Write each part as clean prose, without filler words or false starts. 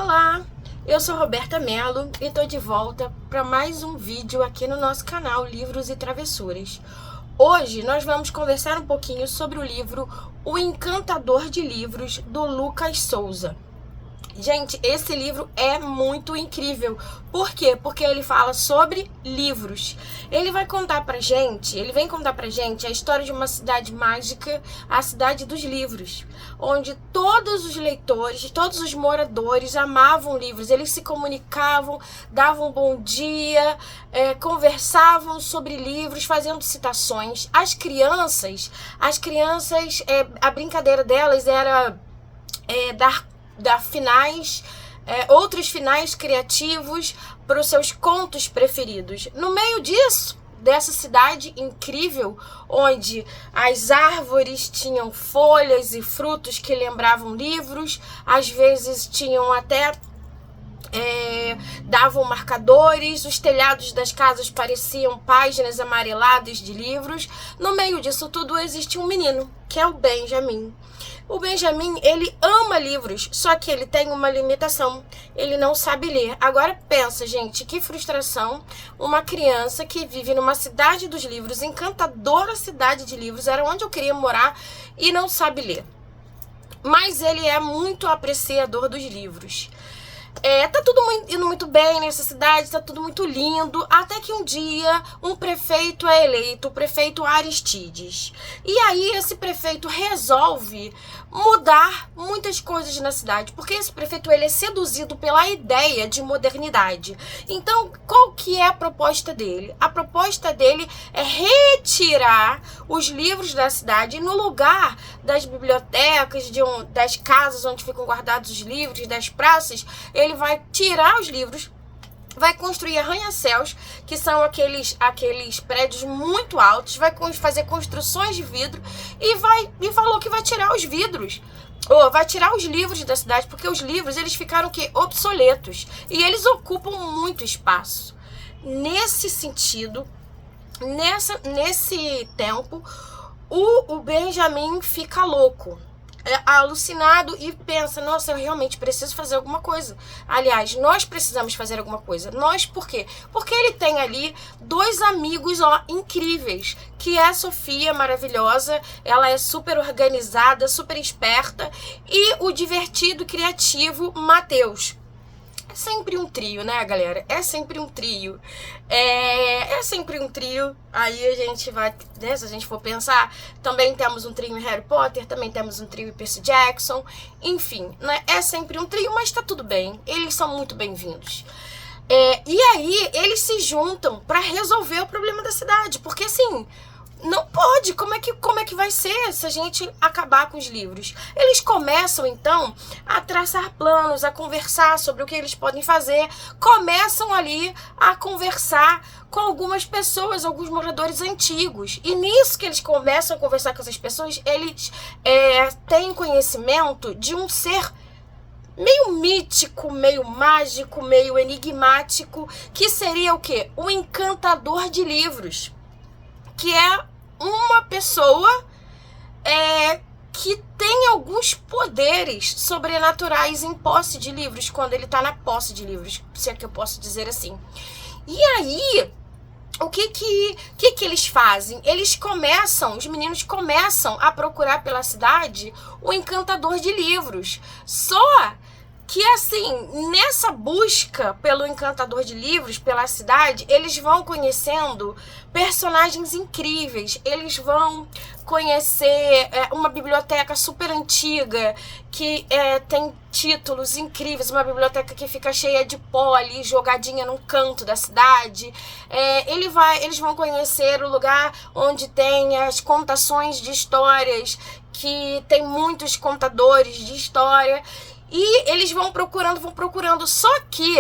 Olá, eu sou Roberta Mello e tô de volta para mais um vídeo aqui no nosso canal Livros e Travessuras. Hoje nós vamos conversar um pouquinho sobre o livro O Encantador de Livros, do Lucas Souza. Gente, esse livro é muito incrível. Por quê? Porque ele fala sobre livros. Ele vem contar pra gente a história de uma cidade mágica, a cidade dos livros, onde todos os leitores, todos os moradores amavam livros. Eles se comunicavam, davam bom dia, conversavam sobre livros, fazendo citações. As crianças, a brincadeira delas era dar finais, outros finais criativos para os seus contos preferidos. No meio disso, dessa cidade incrível, onde as árvores tinham folhas e frutos que lembravam livros, às vezes tinham até davam marcadores, os telhados das casas pareciam páginas amareladas de livros. No meio disso tudo existe um menino, que é o Benjamin. O Benjamin, ele ama livros, só que ele tem uma limitação, ele não sabe ler. Agora pensa, gente, que frustração, uma criança que vive numa cidade dos livros, encantadora cidade de livros, era onde eu queria morar, e não sabe ler. Mas ele é muito apreciador dos livros. Tá tudo indo muito bem nessa cidade, tá tudo muito lindo, até que um dia um prefeito é eleito, o prefeito Aristides. E aí esse prefeito resolve mudar muitas coisas na cidade, porque esse prefeito ele é seduzido pela ideia de modernidade. Então, qual que é a proposta dele? A proposta dele é retirar os livros da cidade, e no lugar das bibliotecas, das casas onde ficam guardados os livros, das praças, ele vai tirar os livros, vai construir arranha-céus, que são aqueles prédios muito altos, vai fazer construções de vidro e falou que vai tirar os vidros, ou vai tirar os livros da cidade, porque os livros eles ficaram obsoletos e eles ocupam muito espaço. Nesse sentido, nesse tempo, o Benjamin fica louco, alucinado, e pensa, nossa, eu realmente preciso fazer alguma coisa. Aliás, nós precisamos fazer alguma coisa. Nós, por quê? Porque ele tem ali dois amigos, incríveis, que é a Sofia, maravilhosa, ela é super organizada, super esperta, e o divertido, criativo Matheus. É sempre um trio, né, galera? É sempre um trio. É sempre um trio. Aí a gente vai, né, se a gente for pensar, também temos um trio em Harry Potter, também temos um trio em Percy Jackson. Enfim, né? É sempre um trio, mas tá tudo bem. Eles são muito bem-vindos. E aí, eles se juntam para resolver o problema da cidade. Porque, assim, não pode. Como é que vai ser se a gente acabar com os livros? Eles começam, então, a traçar planos, a conversar sobre o que eles podem fazer. Começam ali a conversar com algumas pessoas, alguns moradores antigos. E nisso que eles começam a conversar com essas pessoas, eles têm conhecimento de um ser meio mítico, meio mágico, meio enigmático, que seria o quê? O encantador de livros. Que é uma pessoa que tem alguns poderes sobrenaturais em posse de livros, quando ele está na posse de livros, se é que eu posso dizer assim. E aí, o que eles fazem? Os meninos começam a procurar pela cidade o encantador de livros. Só que, assim, nessa busca pelo encantador de livros, pela cidade, eles vão conhecendo personagens incríveis. Eles vão conhecer uma biblioteca super antiga, que tem títulos incríveis, uma biblioteca que fica cheia de pó ali, jogadinha num canto da cidade. Eles vão conhecer o lugar onde tem as contações de histórias, que tem muitos contadores de história. E eles vão procurando, só que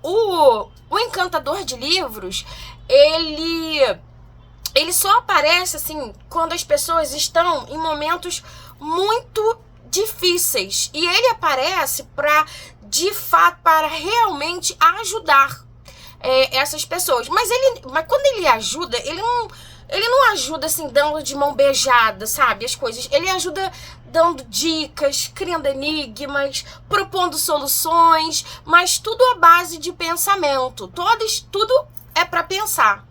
o encantador de livros, ele só aparece assim quando as pessoas estão em momentos muito difíceis. E ele aparece de fato, para realmente ajudar essas pessoas. Mas quando ele ajuda, ele não ajuda assim, dando de mão beijada, sabe, as coisas. Ele ajuda dando dicas, criando enigmas, propondo soluções, mas tudo à base de pensamento. Tudo é para pensar.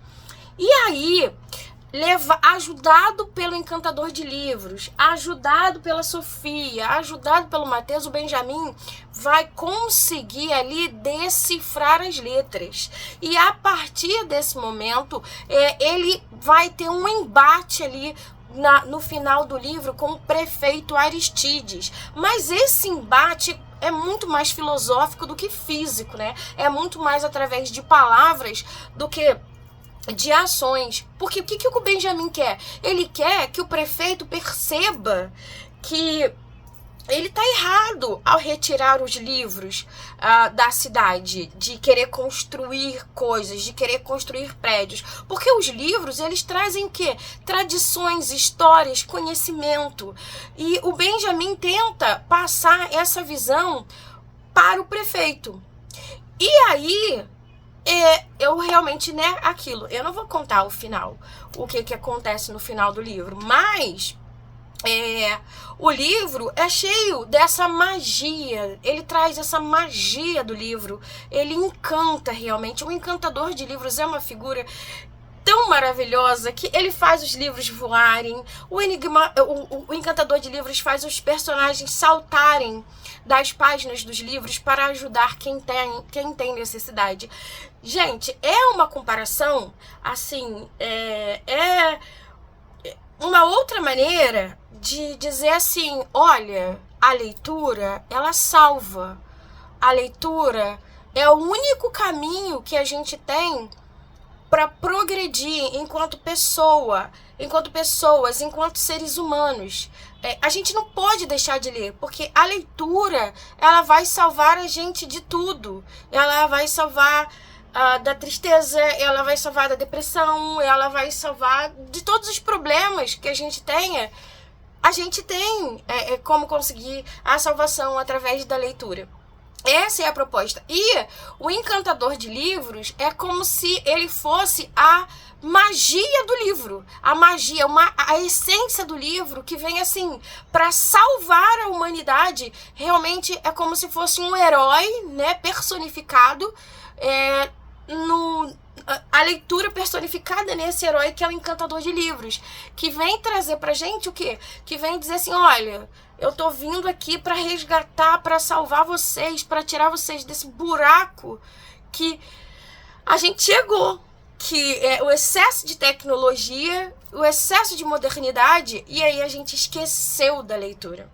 E aí, ajudado pelo encantador de livros, ajudado pela Sofia, ajudado pelo Matheus, o Benjamin vai conseguir ali decifrar as letras. E a partir desse momento, ele vai ter um embate ali no final do livro com o prefeito Aristides. Mas esse embate é muito mais filosófico do que físico, né? É muito mais através de palavras do que de ações. Porque o que o Benjamin quer? Ele quer que o prefeito perceba que ele está errado ao retirar os livros da cidade, de querer construir coisas, de querer construir prédios. Porque os livros, eles trazem o quê? Tradições, histórias, conhecimento. E o Benjamin tenta passar essa visão para o prefeito. E aí, eu realmente, né, aquilo. Eu não vou contar o final, o que acontece no final do livro, mas o livro é cheio dessa magia. Ele traz essa magia do livro. Ele encanta realmente. O encantador de livros é uma figura tão maravilhosa que ele faz os livros voarem. O encantador de livros faz os personagens saltarem das páginas dos livros para ajudar quem tem necessidade. Gente, é uma comparação, assim, uma outra maneira de dizer assim, olha, a leitura, ela salva. A leitura é o único caminho que a gente tem para progredir enquanto pessoa, enquanto pessoas, enquanto seres humanos. A gente não pode deixar de ler, porque a leitura, ela vai salvar a gente de tudo. Ela vai salvar da tristeza, ela vai salvar da depressão, ela vai salvar de todos os problemas que a gente tenha. A gente tem como conseguir a salvação através da leitura. Essa é a proposta. E o encantador de livros é como se ele fosse a magia do livro. A magia, a essência do livro que vem assim para salvar a humanidade. Realmente é como se fosse um herói, né, personificado. A leitura personificada nesse herói que é o encantador de livros, que vem trazer pra gente o quê? Que vem dizer assim, olha, eu tô vindo aqui para resgatar, para salvar vocês, para tirar vocês desse buraco que a gente chegou, que é o excesso de tecnologia, o excesso de modernidade, e aí a gente esqueceu da leitura.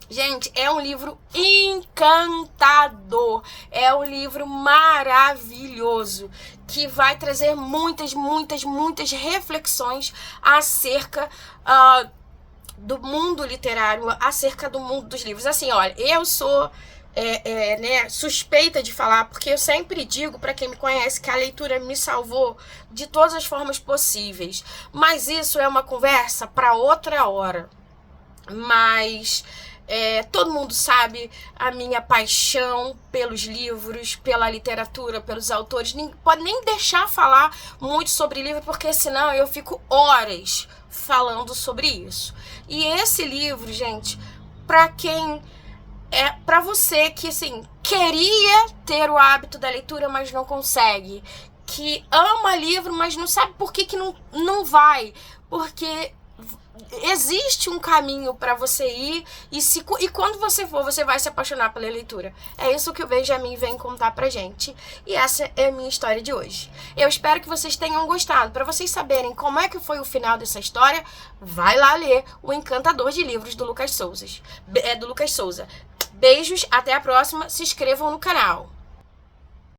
Gente, é um livro encantador, é um livro maravilhoso, que vai trazer muitas reflexões acerca do mundo literário, acerca do mundo dos livros. Assim, olha, eu sou suspeita de falar, porque eu sempre digo, para quem me conhece, que a leitura me salvou de todas as formas possíveis. Mas isso é uma conversa para outra hora. Mas todo mundo sabe a minha paixão pelos livros, pela literatura, pelos autores. Pode nem deixar falar muito sobre livro, porque senão eu fico horas falando sobre isso. E esse livro, gente, para quem para você que assim queria ter o hábito da leitura, mas não consegue, que ama livro, mas não sabe por que não vai, porque existe um caminho para você ir e quando você for, você vai se apaixonar pela leitura. É isso que o Benjamin vem contar pra gente. E essa é a minha história de hoje. Eu espero que vocês tenham gostado. Para vocês saberem como é que foi o final dessa história, vai lá ler O Encantador de Livros do Lucas Souza. Beijos, até a próxima. Se inscrevam no canal.